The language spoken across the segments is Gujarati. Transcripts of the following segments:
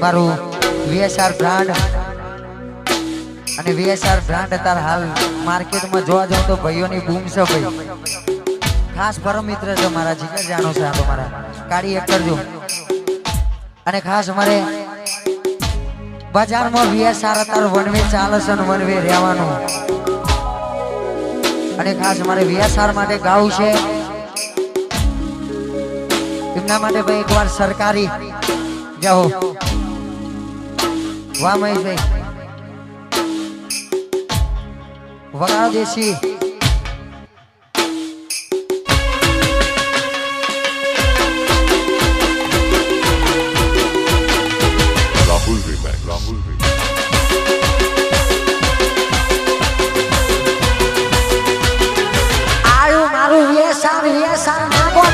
મારું VSR બ્રાન્ડ અને VSR બ્રાન્ડ અત્યારે હાલ માર્કેટમાં જોવા જાવ તો ભાઈઓની બૂમ છે ભાઈ. ખાસ પરમ મિત્ર છે મારા, જીગર જાણો છે આ તો મારા કાળી એક કરજો. અને ખાસ અમારે બજારમાં VSR અત્યારે વનવે ચાલે છે ને વનવે રહેવાનું. અને ખાસ અમારે VSR માટે ગાવું છે એમના માટે ભાઈ એકવાર સરકારી જાઓ. વાહ મહેશભાઈ વગાડો દેશી. આયુ મારું VSR નાગો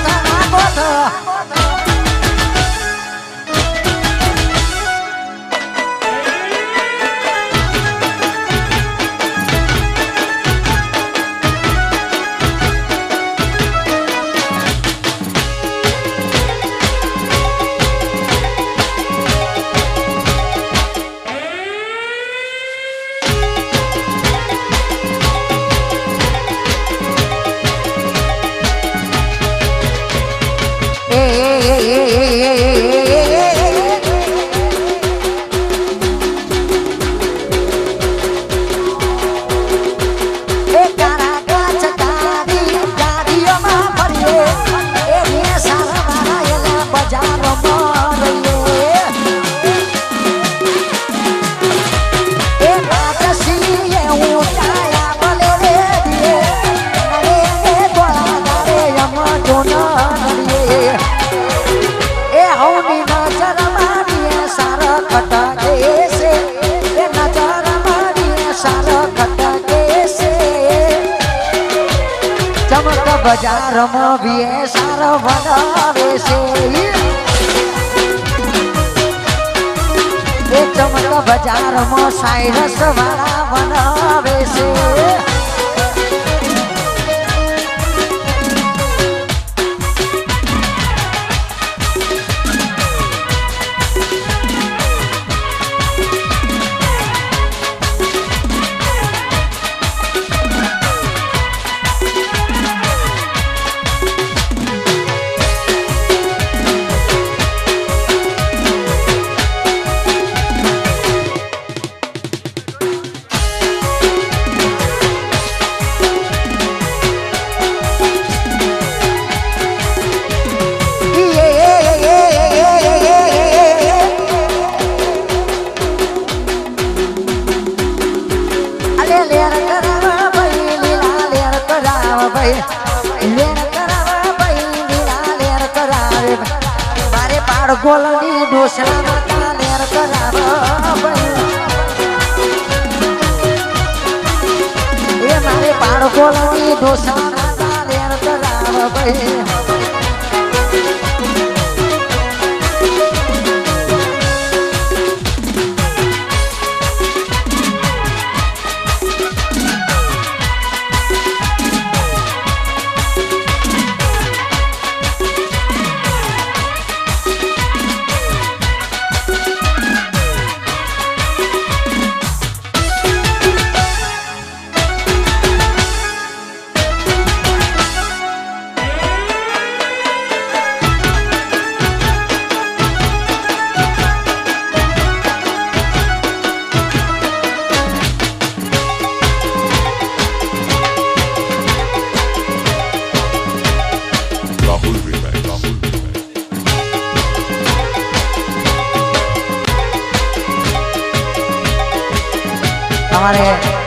બજારમાં VSR બનાવે છે. એ ચમક બજારમાં સાયરસ વાળા બનાવે છે. મારે પાડગોલની ડોસા લેર કરાવ એ મારે પાડગોલની ડોસા લેર કરાવ ભાઈ. हमारे